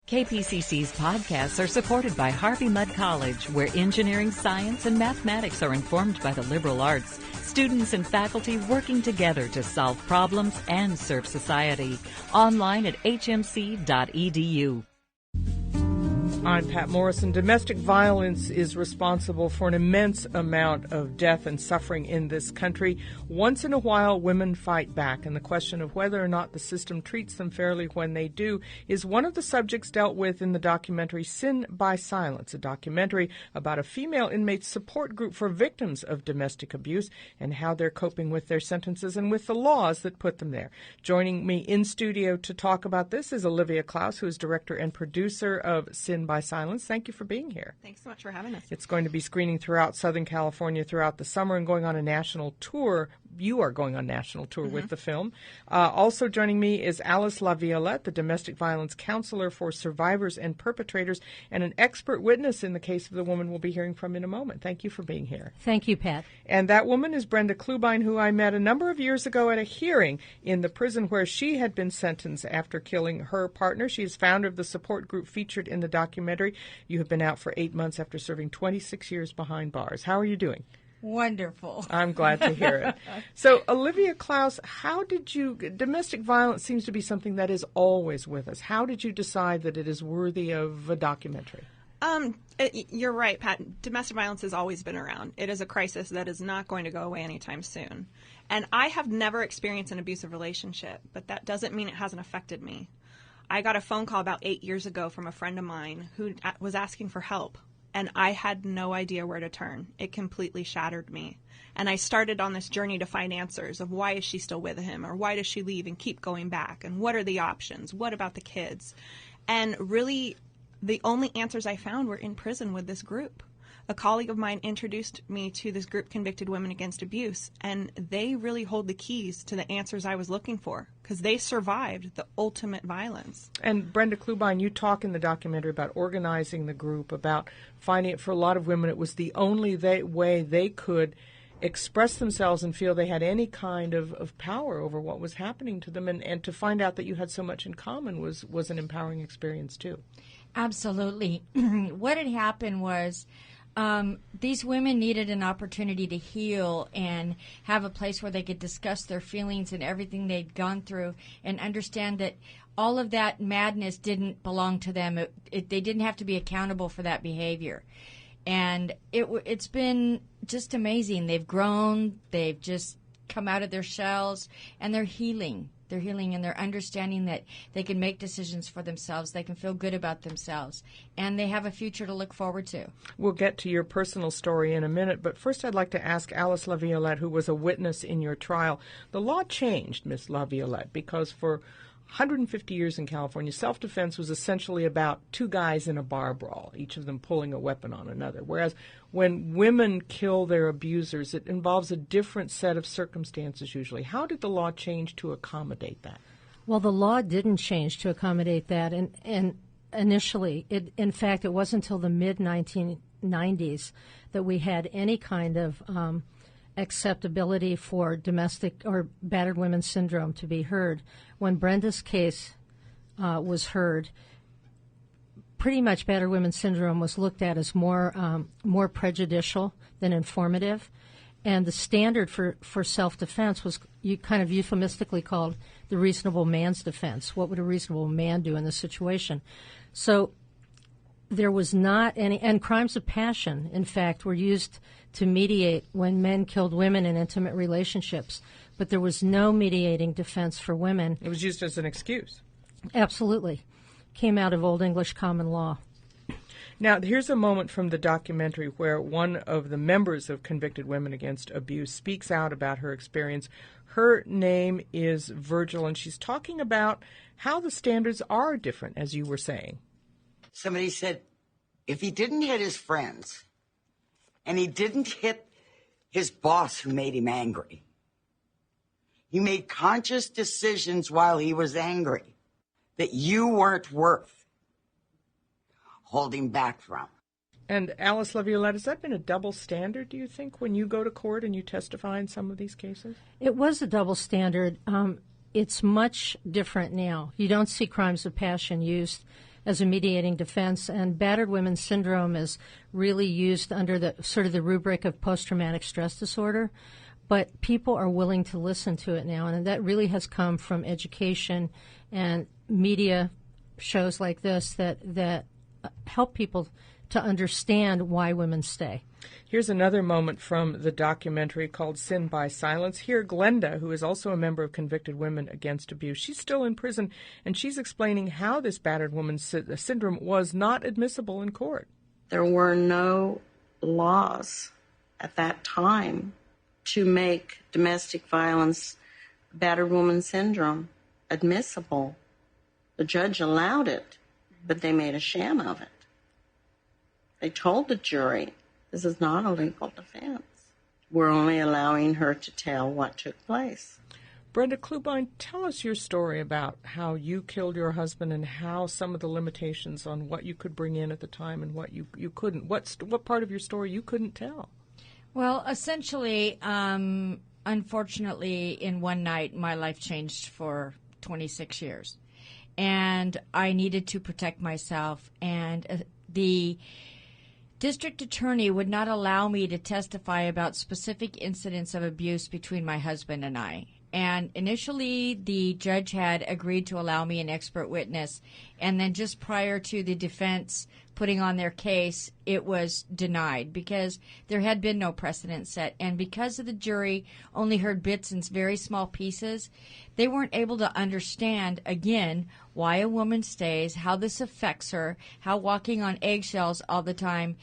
KPCC's podcasts are supported by Harvey Mudd College, where engineering, science, and mathematics are informed by the liberal arts. Students and faculty working together to solve problems and serve society. Online at hmc.edu. I'm Patt Morrison. Domestic violence is responsible for an immense amount of death and suffering in this country. Once in a while, women fight back, and the question of whether or not the system treats them fairly when they do is one of the subjects dealt with in the documentary Sin by Silence, a documentary about a female inmate support group for victims of domestic abuse and how they're coping with their sentences and with the laws that put them there. Joining me in studio to talk about this is Olivia Klaus, who is director and producer of Sin by Silence. Thank you for being here. Thanks so much for having us. It's going to be screening throughout Southern California throughout the summer and going on a national tour. You are going on national tour with the film. Also joining me is Alyce Laviolette, the domestic violence counselor for survivors and perpetrators, and an expert witness in the case of the woman we'll be hearing from in a moment. Thank you for being here. Thank you, Pat. And that woman is Brenda Clubine, who I met a number of years ago at a hearing in the prison where she had been sentenced after killing her partner. She is founder of the support group featured in the documentary. You have been out for 8 months after serving 26 years behind bars. How are you doing? Wonderful. I'm glad to hear it. So, Olivia Klaus, domestic violence seems to be something that is always with us. How did you decide that it is worthy of a documentary? You're right, Pat. Domestic violence has always been around. It is a crisis that is not going to go away anytime soon. And I have never experienced an abusive relationship, but that doesn't mean it hasn't affected me. I got a phone call about 8 years ago from a friend of mine who was asking for help. And I had no idea where to turn. It completely shattered me. And I started on this journey to find answers of why is she still with him, or why does she leave and keep going back, and what are the options? What about the kids? And really, the only answers I found were in prison with this group. A colleague of mine introduced me to this group, Convicted Women Against Abuse, and they really hold the keys to the answers I was looking for because they survived the ultimate violence. And Brenda Clubine, you talk in the documentary about organizing the group, about finding it for a lot of women it was the only way they could express themselves and feel they had any kind of power over what was happening to them, and to find out that you had so much in common was an empowering experience too. Absolutely. What had happened was these women needed an opportunity to heal and have a place where they could discuss their feelings and everything they'd gone through and understand that all of that madness didn't belong to them. They didn't have to be accountable for that behavior. And it's been just amazing. They've grown. They've just come out of their shells, and they're healing. They're healing, and they're understanding that they can make decisions for themselves. They can feel good about themselves, and they have a future to look forward to. We'll get to your personal story in a minute, but first I'd like to ask Alyce Laviolette, who was a witness in your trial. The law changed, Miss Laviolette, because for 150 years in California, self-defense was essentially about two guys in a bar brawl, each of them pulling a weapon on another. Whereas when women kill their abusers, it involves a different set of circumstances usually. How did the law change to accommodate that? Well, the law didn't change to accommodate that. And initially, in fact, it wasn't until the mid-1990s that we had any kind of acceptability for domestic or battered women's syndrome to be heard. When Brenda's case was heard, pretty much battered women's syndrome was looked at as more prejudicial than informative. And the standard for self-defense was you kind of euphemistically called the reasonable man's defense. What would a reasonable man do in this situation? So there was not any, and crimes of passion, in fact, were used to mediate when men killed women in intimate relationships. But there was no mediating defense for women. It was used as an excuse. Absolutely. Came out of Old English common law. Now, here's a moment from the documentary where one of the members of Convicted Women Against Abuse speaks out about her experience. Her name is Virgil, and she's talking about how the standards are different, as you were saying. Somebody said, if he didn't hit his friends, and he didn't hit his boss who made him angry, he made conscious decisions while he was angry that you weren't worth holding back from. And Alyce Laviolette, has that been a double standard, do you think, when you go to court and you testify in some of these cases? It was a double standard. It's much different now. You don't see crimes of passion used as a mediating defense. And battered women syndrome is really used under the sort of the rubric of post-traumatic stress disorder. But people are willing to listen to it now, and that really has come from education and media shows like this that help people to understand why women stay. Here's another moment from the documentary called Sin by Silence. Here, Glenda, who is also a member of Convicted Women Against Abuse, she's still in prison, and she's explaining how this battered woman syndrome was not admissible in court. There were no laws at that time to make domestic violence, battered woman syndrome, admissible. The judge allowed it, but they made a sham of it. They told the jury, this is not a legal defense. We're only allowing her to tell what took place. Brenda Clubine, tell us your story about how you killed your husband and how some of the limitations on what you could bring in at the time and what you couldn't. What part of your story you couldn't tell? Well, essentially, unfortunately, in one night, my life changed for 26 years. And I needed to protect myself. And the district attorney would not allow me to testify about specific incidents of abuse between my husband and I. And initially, the judge had agreed to allow me an expert witness. And then just prior to the defense putting on their case, it was denied because there had been no precedent set. And because of the jury only heard bits and very small pieces, they weren't able to understand, again, why a woman stays, how this affects her, how walking on eggshells all the time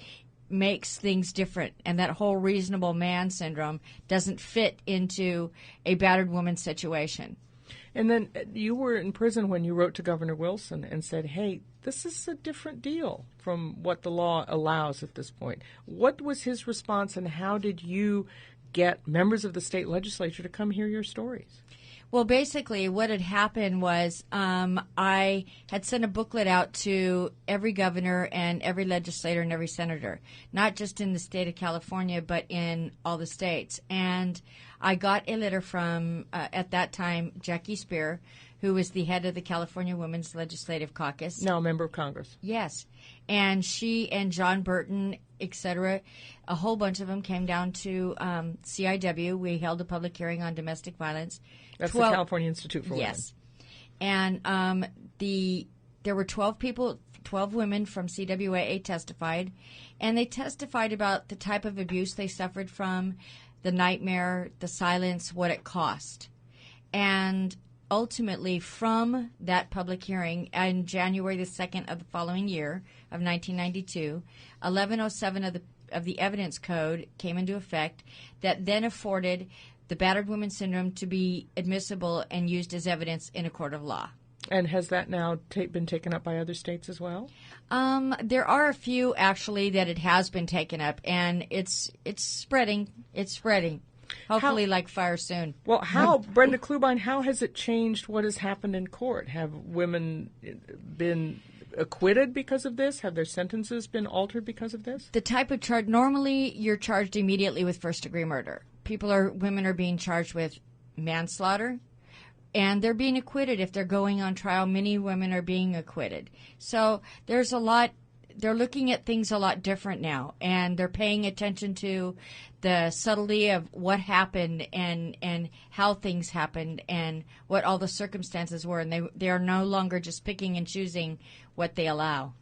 makes things different, and that whole reasonable man syndrome doesn't fit into a battered woman situation. And then you were in prison when you wrote to Governor Wilson and said, hey, this is a different deal from what the law allows at this point. What was his response, and how did you get members of the state legislature to come hear your stories? Well, basically, what had happened was I had sent a booklet out to every governor and every legislator and every senator, not just in the state of California, but in all the states. And I got a letter from, at that time, Jackie Spear, who was the head of the California Women's Legislative Caucus. Now a member of Congress. Yes. And she and John Burton, et cetera, a whole bunch of them came down to CIW. We held a public hearing on domestic violence. That's the California Institute for Women. Yes. And there were 12 people, 12 women from CWAA testified, and they testified about the type of abuse they suffered from, the nightmare, the silence, what it cost. And ultimately, from that public hearing, on January the 2nd of the following year of 1992, 1107 of the Evidence Code came into effect that then afforded the battered woman syndrome to be admissible and used as evidence in a court of law. And has that now been taken up by other states as well? There are a few, actually, that it has been taken up, and it's spreading. It's spreading. Hopefully like fire soon. Well, Brenda Clubine, how has it changed what has happened in court? Have women been acquitted because of this? Have their sentences been altered because of this? The type of charge, normally you're charged immediately with first-degree murder. Women are being charged with manslaughter, and they're being acquitted. If they're going on trial, many women are being acquitted. So there's a lot. They're looking at things a lot different now, and they're paying attention to the subtlety of what happened and how things happened and what all the circumstances were, and they are no longer just picking and choosing what they allow.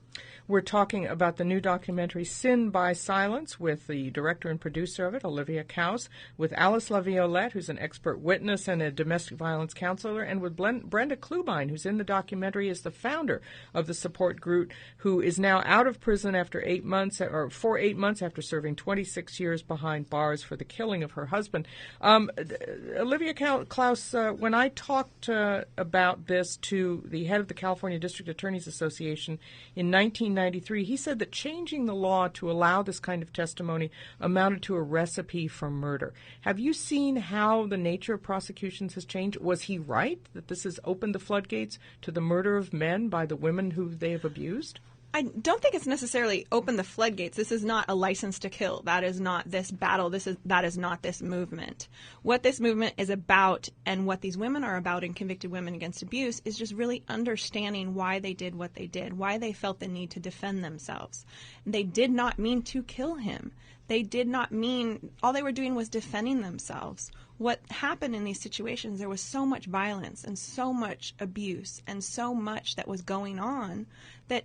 We're talking about the new documentary Sin by Silence with the director and producer of it, Olivia Klaus, with Alyce Laviolette, who's an expert witness and a domestic violence counselor, and with Brenda Clubine, who's in the documentary as the founder of the support group, who is now out of prison after 8 months after serving 26 years behind bars for the killing of her husband. Olivia Klaus, when I talked about this to the head of the California District Attorneys Association in 1993, he said that changing the law to allow this kind of testimony amounted to a recipe for murder. Have you seen how the nature of prosecutions has changed? Was he right that this has opened the floodgates to the murder of men by the women who they have abused? I don't think it's necessarily opened the floodgates. This is not a license to kill. That is not this battle. That is not this movement. What this movement is about, and what these women are about in Convicted Women Against Abuse, is just really understanding why they did what they did, why they felt the need to defend themselves. They did not mean to kill him. They did not mean, all they were doing was defending themselves. What happened in these situations, there was so much violence and so much abuse and so much that was going on that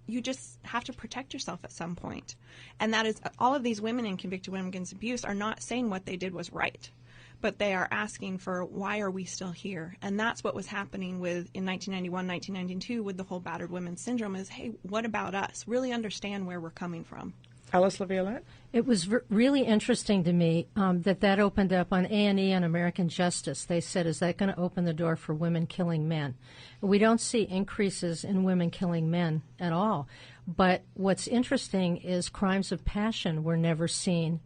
you just have to protect yourself at some point. And that is, all of these women in Convicted Women Against Abuse are not saying what they did was right, but they are asking for, why are we still here? And that's what was happening with, in 1991, 1992, with the whole battered women syndrome is, hey, what about us? Really understand where we're coming from. Alyce Laviolette? It was really interesting to me that opened up on A&E and American Justice. They said, is that going to open the door for women killing men? We don't see increases in women killing men at all. But what's interesting is crimes of passion were never seen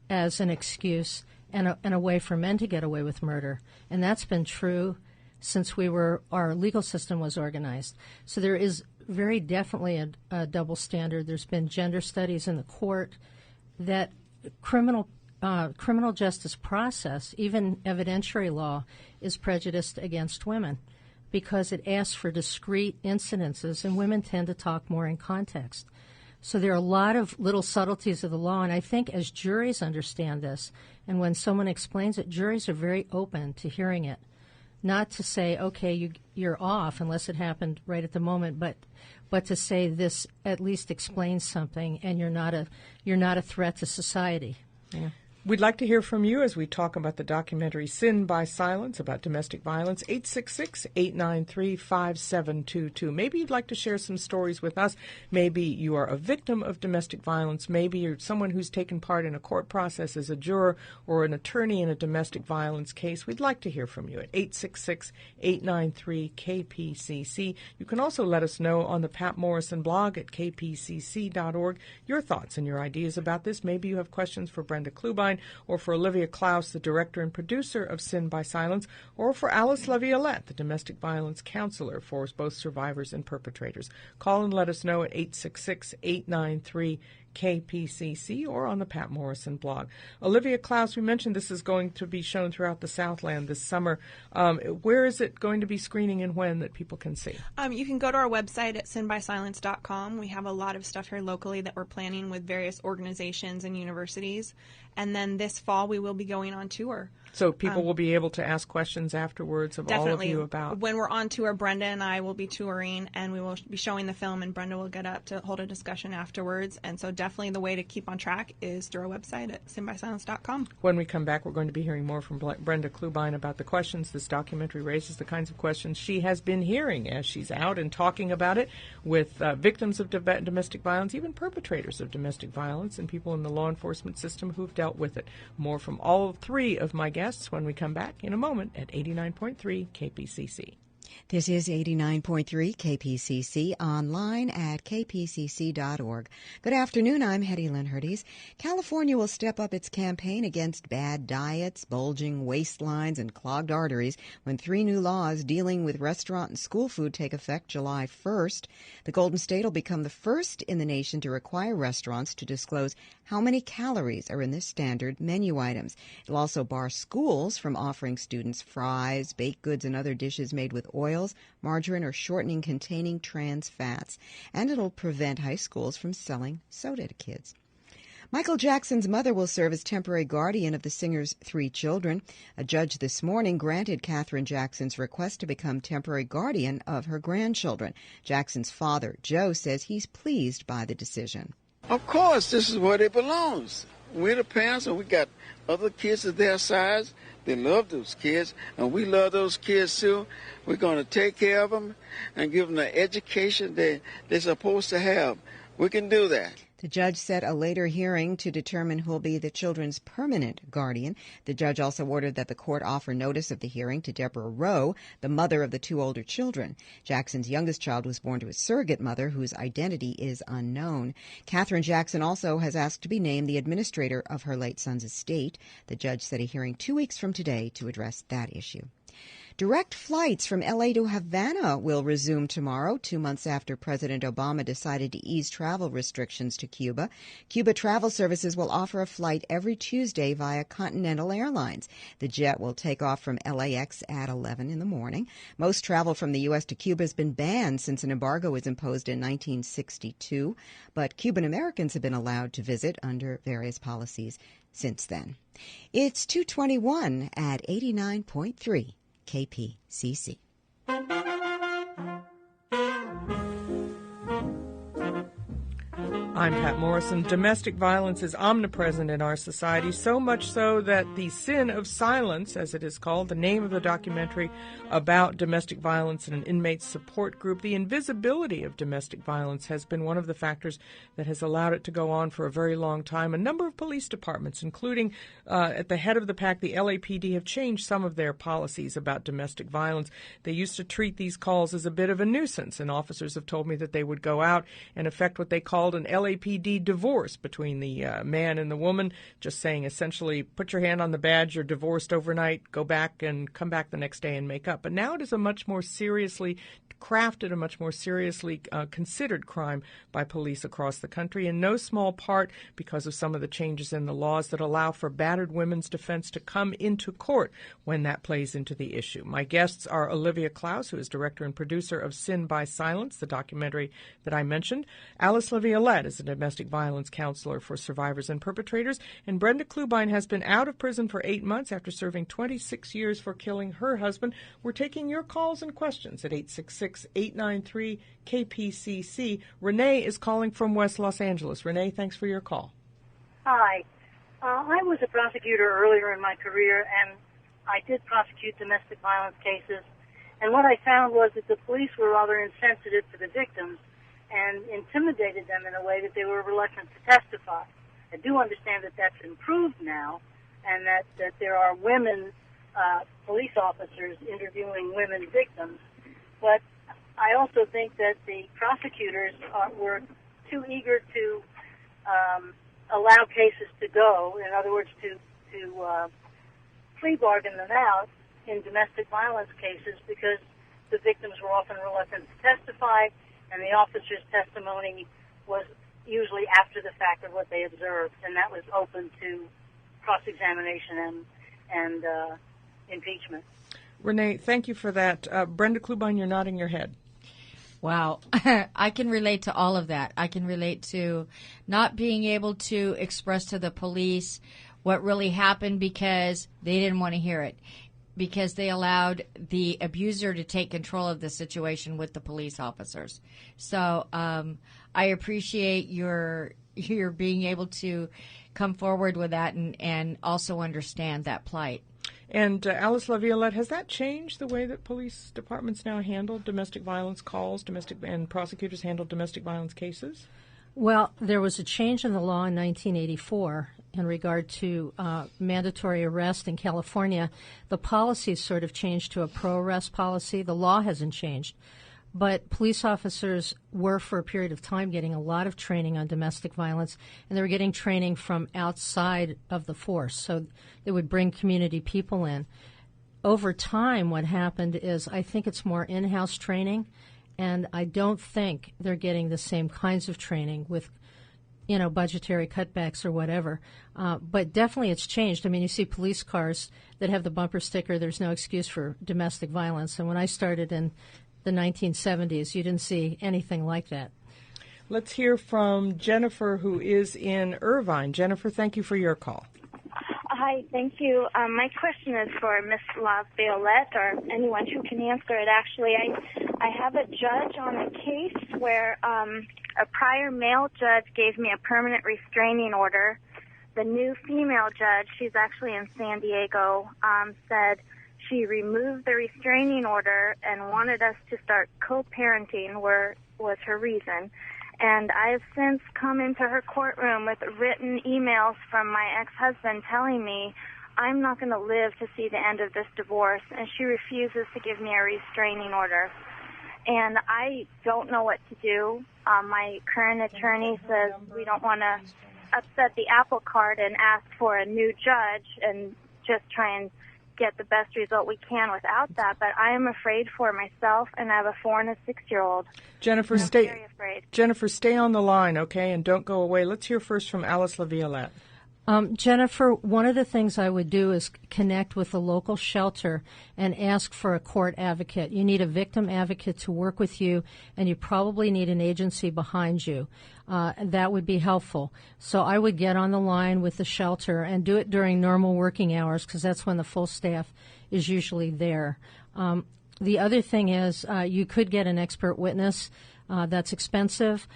as an excuse and a way for men to get away with murder. And that's been true since our legal system was organized. So there is very definitely a double standard. There's been gender studies in the court that criminal justice process, even evidentiary law, is prejudiced against women because it asks for discrete incidences, and women tend to talk more in context. So there are a lot of little subtleties of the law, and I think as juries understand this, and when someone explains it, juries are very open to hearing it. Not to say, okay, you're off unless it happened right at the moment, but to say this at least explains something, and you're not a threat to society. Yeah. We'd like to hear from you as we talk about the documentary Sin by Silence about domestic violence, 866-893-5722. Maybe you'd like to share some stories with us. Maybe you are a victim of domestic violence. Maybe you're someone who's taken part in a court process as a juror or an attorney in a domestic violence case. We'd like to hear from you at 866-893-KPCC. You can also let us know on the Patt Morrison blog at kpcc.org your thoughts and your ideas about this. Maybe you have questions for Brenda Clubine, or for Olivia Klaus, the director and producer of Sin by Silence, or for Alyce Laviolette, the domestic violence counselor for both survivors and perpetrators. Call and let us know at 866-893-KPCC or on the Patt Morrison blog. Olivia Klaus, we mentioned this is going to be shown throughout the Southland this summer. Where is it going to be screening and when that people can see? You can go to our website at sinbysilence.com. We have a lot of stuff here locally that we're planning with various organizations and universities. And then this fall we will be going on tour. So people will be able to ask questions afterwards of all of you about... When we're on tour, Brenda and I will be touring, and we will be showing the film, and Brenda will get up to hold a discussion afterwards. And so definitely the way to keep on track is through our website at sinbysilence.com. When we come back, we're going to be hearing more from Brenda Clubine about the questions. This documentary raises the kinds of questions she has been hearing as she's out and talking about it with victims of domestic violence, even perpetrators of domestic violence, and people in the law enforcement system who've dealt with it. More from all three of my guests when we come back in a moment at 89.3 KPCC. This is 89.3 KPCC, online at kpcc.org. Good afternoon, I'm Hetty Lynn Hurdes. California will step up its campaign against bad diets, bulging waistlines, and clogged arteries when 3 new laws dealing with restaurant and school food take effect July 1st. The Golden State will become the first in the nation to require restaurants to disclose how many calories are in their standard menu items. It'll also bar schools from offering students fries, baked goods, and other dishes made with oils, margarine, or shortening containing trans fats. And it'll prevent high schools from selling soda to kids. Michael Jackson's mother will serve as temporary guardian of the singer's 3 children. A judge this morning granted Katherine Jackson's request to become temporary guardian of her grandchildren. Jackson's father, Joe, says he's pleased by the decision. Of course, this is where it belongs. We're the parents, and we got other kids of their size. They love those kids, and we love those kids too. We're going to take care of them and give them the education they're supposed to have. We can do that. The judge set a later hearing to determine who will be the children's permanent guardian. The judge also ordered that the court offer notice of the hearing to Deborah Rowe, the mother of the 2 older children. Jackson's youngest child was born to a surrogate mother whose identity is unknown. Katherine Jackson also has asked to be named the administrator of her late son's estate. The judge set a hearing 2 weeks from today to address that issue. Direct flights from L.A. to Havana will resume tomorrow, 2 months after President Obama decided to ease travel restrictions to Cuba. Cuba Travel Services will offer a flight every Tuesday via Continental Airlines. The jet will take off from LAX at 11 in the morning. Most travel from the U.S. to Cuba has been banned since an embargo was imposed in 1962, but Cuban Americans have been allowed to visit under various policies since then. It's 2:21 at 89.3 KPCC. I'm Patt Morrison. Domestic violence is omnipresent in our society, so much so that the sin of silence, as it is called, the name of the documentary about domestic violence in an inmate support group, the invisibility of domestic violence has been one of the factors that has allowed it to go on for a very long time. A number of police departments, including at the head of the pack, the LAPD, have changed some of their policies about domestic violence. They used to treat these calls as a bit of a nuisance, and officers have told me that they would go out and effect what they called an LAPD divorce between the man and the woman, just saying essentially, put your hand on the badge, you're divorced overnight, go back and come back the next day and make up. But now it is a much more seriously crafted, a much more seriously considered crime by police across the country, in no small part because of some of the changes in the laws that allow for battered women's defense to come into court when that plays into the issue. My guests are Olivia Klaus, who is director and producer of Sin by Silence, the documentary that I mentioned. Alyce Laviolette is a domestic violence counselor for survivors and perpetrators, and Brenda Clubine has been out of prison for 8 months after serving 26 years for killing her husband. We're taking your calls and questions at 866-893-KPCC. Renee is calling from West Los Angeles. Renee, thanks for your call. Hi. I was a prosecutor earlier in my career, and I did prosecute domestic violence cases. And what I found was that the police were rather insensitive to the victims and intimidated them in a way that they were reluctant to testify. I do understand that that's improved now, and that there are women police officers interviewing women victims. But I also think that the prosecutors were too eager to allow cases to go, in other words, to plea bargain them out in domestic violence cases, because the victims were often reluctant to testify, and the officer's testimony was usually after the fact of what they observed, and that was open to cross-examination and impeachment. Renee, thank you for that. Brenda Clubine, you're nodding your head. Wow. I can relate to all of that. I can relate to not being able to express to the police what really happened because they didn't want to hear it, because they allowed the abuser to take control of the situation with the police officers. So I appreciate your being able to come forward with that and also understand that plight. And Alyce Laviolette, has that changed the way that police departments now handle domestic violence calls, and prosecutors handle domestic violence cases? Well, there was a change in the law in 1984 in regard to mandatory arrest in California. The policy sort of changed to a pro-arrest policy. The law hasn't changed. But police officers were, for a period of time, getting a lot of training on domestic violence, and they were getting training from outside of the force. So they would bring community people in. Over time, what happened is I think it's more in-house training, and I don't think they're getting the same kinds of training with, budgetary cutbacks or whatever. But definitely it's changed. I mean, you see police cars that have the bumper sticker, "There's no excuse for domestic violence." And when I started in the 1970s, you didn't see anything like that. Let's hear from Jennifer, who is in Irvine. Jennifer, thank you for your call. Hi, thank you. My question is for Miss Laviolette, or anyone who can answer it. Actually, I have a judge on a case where a prior male judge gave me a permanent restraining order. The new female judge, she's actually in San Diego, said she removed the restraining order and wanted us to start co-parenting, was her reason. And I have since come into her courtroom with written emails from my ex-husband telling me I'm not going to live to see the end of this divorce, and she refuses to give me a restraining order. And I don't know what to do. My current attorney says we don't want to upset the apple cart and ask for a new judge and just try and get the best result we can without that. But I am afraid for myself, and I have a 4- and a 6-year-old. Jennifer, I'm very afraid. Jennifer, stay on the line, okay, and don't go away. Let's hear first from Alyce Laviolette. Jennifer, one of the things I would do is connect with the local shelter and ask for a court advocate. You need a victim advocate to work with you, and you probably need an agency behind you. That would be helpful. So I would get on the line with the shelter and do it during normal working hours, because that's when the full staff is usually there. The other thing is you could get an expert witness. That's expensive.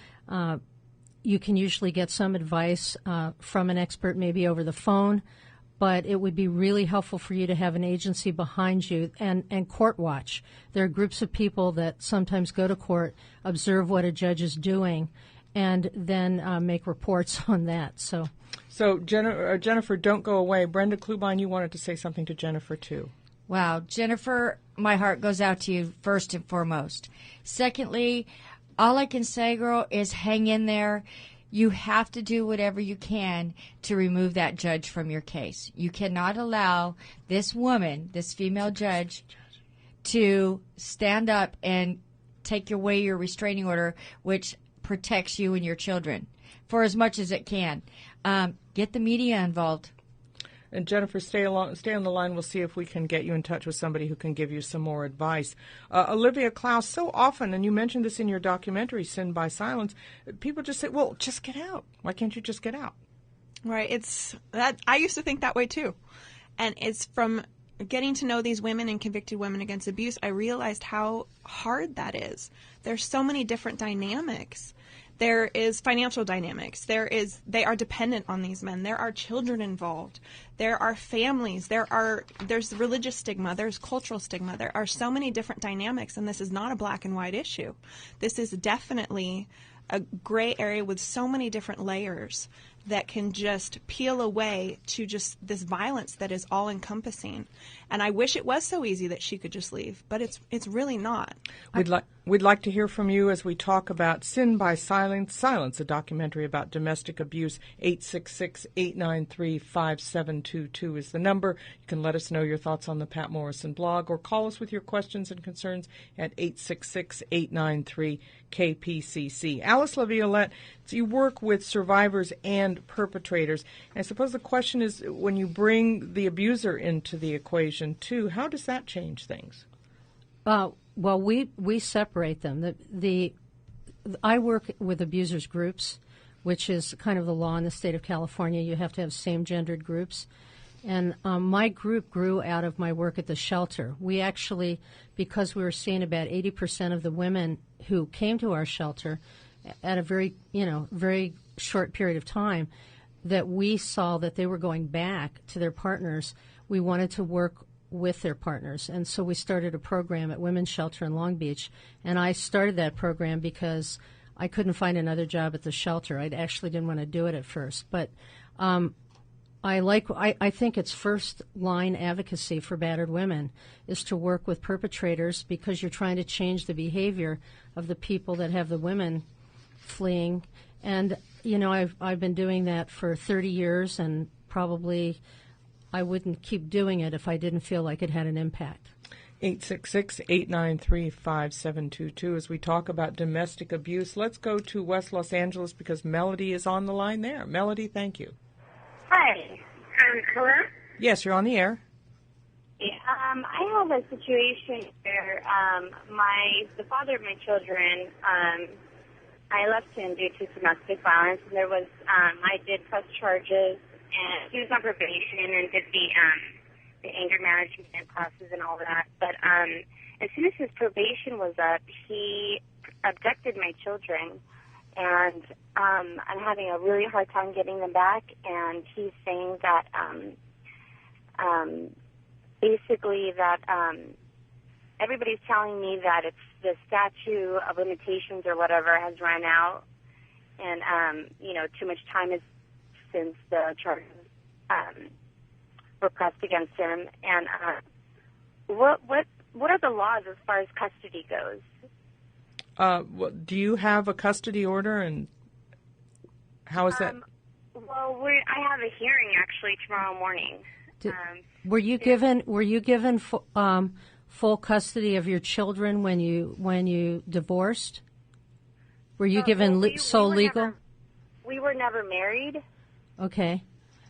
You can usually get some advice from an expert, maybe over the phone, but it would be really helpful for you to have an agency behind you and court watch. There are groups of people that sometimes go to court, observe what a judge is doing, and then make reports on that. So Jennifer, don't go away. Brenda Clubine, you wanted to say something to Jennifer, too. Wow. Jennifer, my heart goes out to you first and foremost. Secondly, all I can say, girl, is hang in there. You have to do whatever you can to remove that judge from your case. You cannot allow this woman, this female judge, to stand up and take away your restraining order, which protects you and your children for as much as it can. Get the media involved. And Jennifer, stay on the line. We'll see if we can get you in touch with somebody who can give you some more advice. Olivia Klaus, so often, and you mentioned this in your documentary, Sin by Silence, people just say, well, just get out. Why can't you just get out? Right. It's that I used to think that way too. And it's from getting to know these women and convicted women against abuse, I realized how hard that is. There's so many different dynamics. There is financial dynamics. They are dependent on these men. There are children involved. There are families. There's religious stigma. There's cultural stigma. There are so many different dynamics, and this is not a black and white issue. This is definitely a gray area with so many different layers that can just peel away to just this violence that is all-encompassing. And I wish it was so easy that she could just leave, but it's really not. We'd like to hear from you as we talk about Sin by Silence, a documentary about domestic abuse. 866-893-5722 is the number. You can let us know your thoughts on the Patt Morrison blog or call us with your questions and concerns at 866-893-KPCC. Alyce Laviolette, you work with survivors and perpetrators. And I suppose the question is, when you bring the abuser into the equation too, how does that change things? Well, we separate them. I work with abusers groups, which is kind of the law in the state of California. You have to have same-gendered groups. And my group grew out of my work at the shelter. We actually, because we were seeing about 80% of the women who came to our shelter at a very short period of time, that we saw that they were going back to their partners. We wanted to work with their partners. And so we started a program at Women's Shelter in Long Beach. And I started that program because I couldn't find another job at the shelter. I actually didn't want to do it at first. But I think it's first-line advocacy for battered women is to work with perpetrators, because you're trying to change the behavior of the people that have the women fleeing. And, I've been doing that for 30 years, and probably I wouldn't keep doing it if I didn't feel like it had an impact. 866-893-5722 as we talk about domestic abuse. Let's go to West Los Angeles because Melody is on the line there. Melody, thank you. Hi. Hello? Yes, you're on the air. I have a situation where the father of my children, I left him due to domestic violence, and there was I did press charges, and he was on probation and did the anger management classes and all that. But as soon as his probation was up, he abducted my children, and I'm having a really hard time getting them back. And he's saying that basically that everybody's telling me that it's the statute of limitations or whatever has run out, and too much time has since the charges were pressed against him. And what are the laws as far as custody goes? Do you have a custody order, and how is that? Well, I have a hearing actually tomorrow morning. Were you given full custody of your children when you divorced? Were you given sole legal? We were never married. Okay.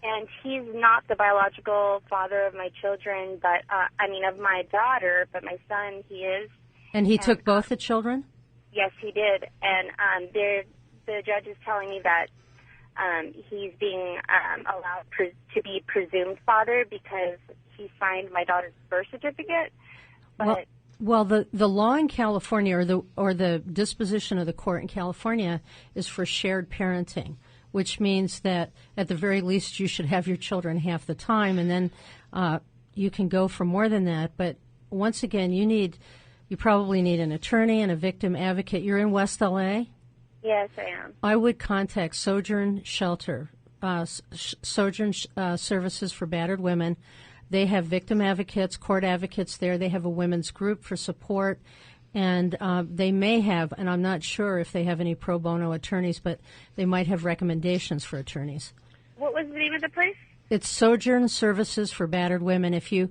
And he's not the biological father of my children, but of my daughter, but my son, he is. And he took both the children? Yes, he did. And the judge is telling me that he's being allowed to be presumed father because he signed my daughter's birth certificate. But well, the law in California, or the disposition of the court in California, is for shared parenting, which means that at the very least you should have your children half the time, and then you can go for more than that. But once again, you probably need an attorney and a victim advocate. You're in West LA? Yes, I am. I would contact Sojourn Shelter, Sojourn Services for Battered Women. They have victim advocates, court advocates there. They have a women's group for support. And they may have, and I'm not sure if they have any pro bono attorneys, but they might have recommendations for attorneys. What was the name of the place? It's Sojourn Services for Battered Women. If you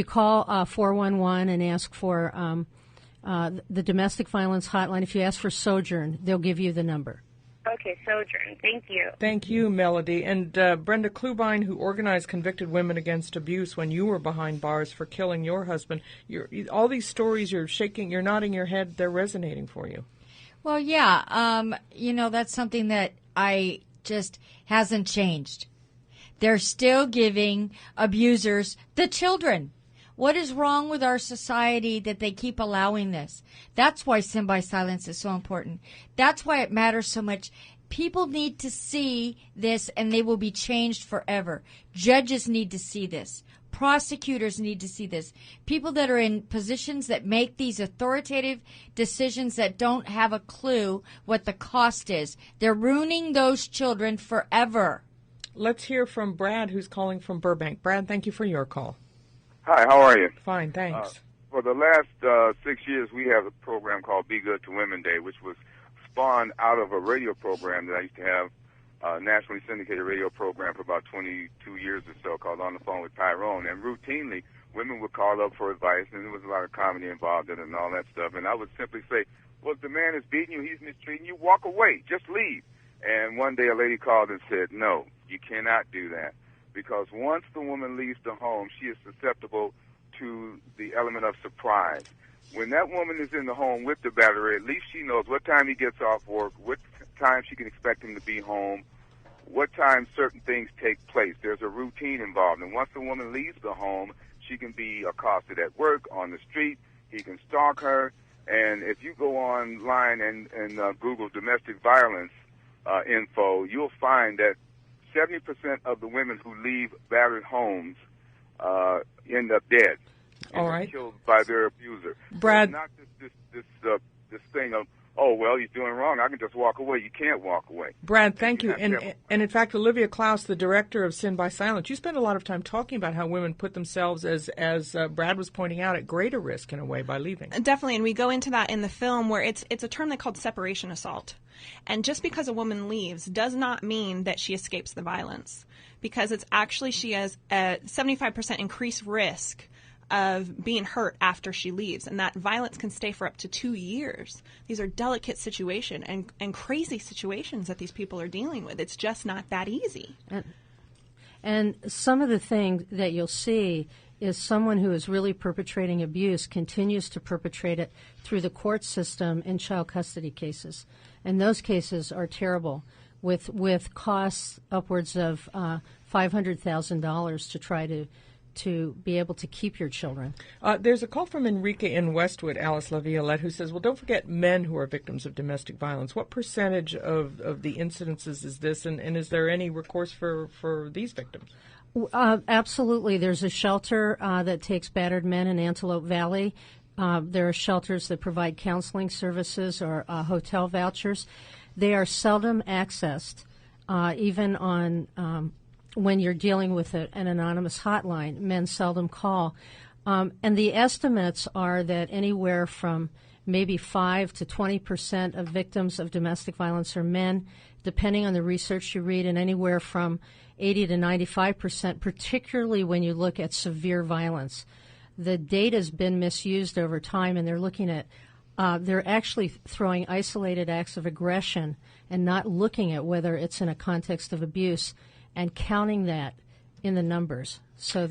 call 411 and ask for the domestic violence hotline, if you ask for Sojourn, they'll give you the number. Okay, Sojourn. Thank you. Thank you, Melody. And Brenda Clubine, who organized Convicted Women Against Abuse when you were behind bars for killing your husband. All these stories, you're shaking, you're nodding your head, they're resonating for you. Well, yeah. That's something that I just hasn't changed. They're still giving abusers the children. What is wrong with our society that they keep allowing this? That's why Sin by Silence is so important. That's why it matters so much. People need to see this, and they will be changed forever. Judges need to see this. Prosecutors need to see this. People that are in positions that make these authoritative decisions that don't have a clue what the cost is. They're ruining those children forever. Let's hear from Brad, who's calling from Burbank. Brad, thank you for your call. Hi, how are you? Fine, thanks. For the last 6 years, we have a program called Be Good to Women Day, which was spawned out of a radio program that I used to have, a nationally syndicated radio program for about 22 years or so called On the Phone with Tyrone. And routinely, women would call up for advice, and there was a lot of comedy involved in it and all that stuff. And I would simply say, well, if the man is beating you, he's mistreating you, walk away, just leave. And one day a lady called and said, no, you cannot do that. Because once the woman leaves the home, she is susceptible to the element of surprise. When that woman is in the home with the batterer, at least she knows what time he gets off work, what time she can expect him to be home, what time certain things take place. There's a routine involved. And once the woman leaves the home, she can be accosted at work, on the street. He can stalk her. And if you go online and Google domestic violence info, you'll find that 70% of the women who leave battered homes end up dead. All right. Killed by their abuser. Brad, it's not this thing of, oh, well, he's doing wrong, I can just walk away. You can't walk away. Brad, thank you. And in fact, Olivia Klaus, the director of Sin by Silence, you spend a lot of time talking about how women put themselves, as Brad was pointing out, at greater risk in a way by leaving. Definitely, and we go into that in the film where it's a term they called separation assault. And just because a woman leaves does not mean that she escapes the violence, because it's actually she has a 75% increased risk of being hurt after she leaves, and that violence can stay for up to 2 years. These are delicate situations and crazy situations that these people are dealing with. It's just not that easy. And some of the things that you'll see is someone who is really perpetrating abuse continues to perpetrate it through the court system in child custody cases. And those cases are terrible, with costs upwards of $500,000 to try to be able to keep your children. There's a call from Enrique in Westwood, Alyce Laviolette, who says, well, don't forget men who are victims of domestic violence. What percentage of the incidences is this, and is there any recourse for these victims? Absolutely. There's a shelter that takes battered men in Antelope Valley. There are shelters that provide counseling services or hotel vouchers. They are seldom accessed, even on when you're dealing with an anonymous hotline. Men seldom call. And the estimates are that anywhere from maybe 5 to 20% of victims of domestic violence are men, depending on the research you read, and anywhere from 80 to 95%, particularly when you look at severe violence. The data's been misused over time, and they're looking at they're actually throwing isolated acts of aggression and not looking at whether it's in a context of abuse and counting that in the numbers. So,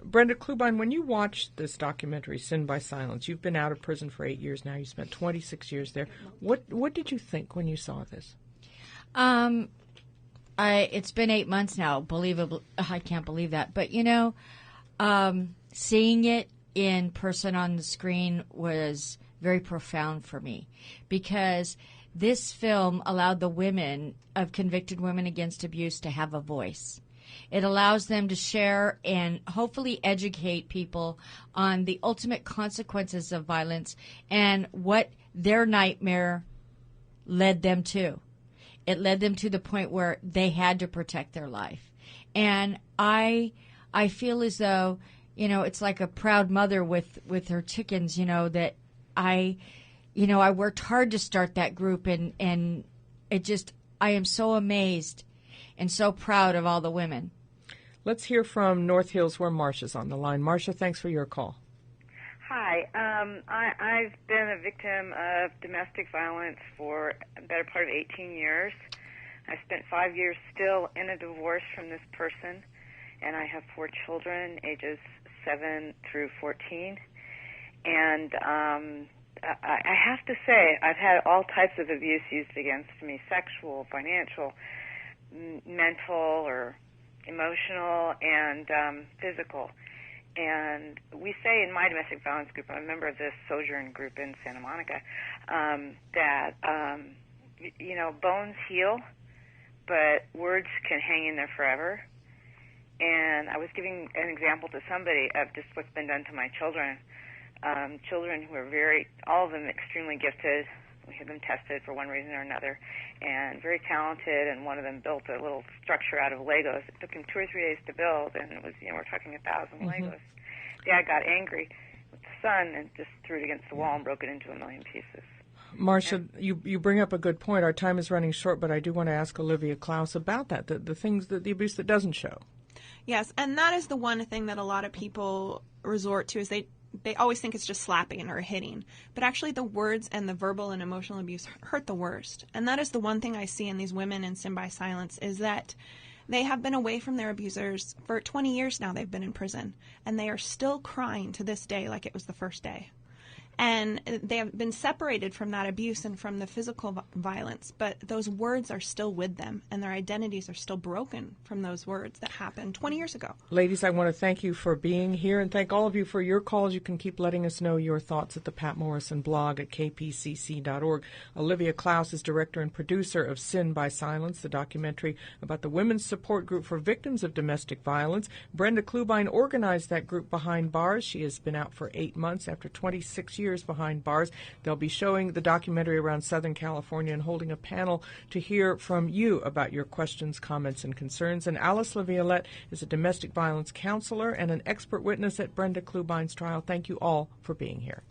Brenda Clubine, when you watched this documentary, Sin by Silence, you've been out of prison for 8 years now. You spent 26 years there. What did you think when you saw this? It's been 8 months now. Believable, I can't believe that. But seeing it in person on the screen was very profound for me, because this film allowed the women of convicted women against abuse to have a voice. It allows them to share and hopefully educate people on the ultimate consequences of violence and what their nightmare led them to. It led them to the point where they had to protect their life. And I feel as though, it's like a proud mother with her chickens, that I worked hard to start that group, and I am so amazed and so proud of all the women. Let's hear from North Hills, where Marcia's on the line. Marcia, thanks for your call. Hi. I've been a victim of domestic violence for a better part of 18 years. I spent 5 years still in a divorce from this person, and I have 4 children, ages 7 through 14. And I have to say, I've had all types of abuse used against me: sexual, financial, mental, or emotional, and physical. And we say in my domestic violence group, I'm a member of this Sojourn group in Santa Monica, that, bones heal, but words can hang in there forever. And I was giving an example to somebody of just what's been done to my children. Children who are all of them extremely gifted. We had them tested for one reason or another, and very talented, and one of them built a little structure out of Legos. It took him 2 or 3 days to build, and it was, we're talking 1,000 Legos. Dad got angry with the son and just threw it against the wall and broke it into 1,000,000 pieces. Marcia, you bring up a good point. Our time is running short, but I do want to ask Olivia Klaus about that, the things, the abuse that doesn't show. Yes, and that is the one thing that a lot of people resort to, is they always think it's just slapping or hitting. But actually the words and the verbal and emotional abuse hurt the worst. And that is the one thing I see in these women in Sin by Silence, is that they have been away from their abusers for 20 years now. They've been in prison, and they are still crying to this day like it was the first day. And they have been separated from that abuse and from the physical violence, but those words are still with them, and their identities are still broken from those words that happened 20 years ago. Ladies, I want to thank you for being here, and thank all of you for your calls. You can keep letting us know your thoughts at the Patt Morrison blog at kpcc.org. Olivia Klaus is director and producer of Sin by Silence, the documentary about the women's support group for victims of domestic violence. Brenda Clubine organized that group behind bars. She has been out for 8 months after 26 years behind bars. They'll be showing the documentary around Southern California and holding a panel to hear from you about your questions, comments, and concerns. And Alyce Laviolette is a domestic violence counselor and an expert witness at Brenda Clubine's trial. Thank you all for being here.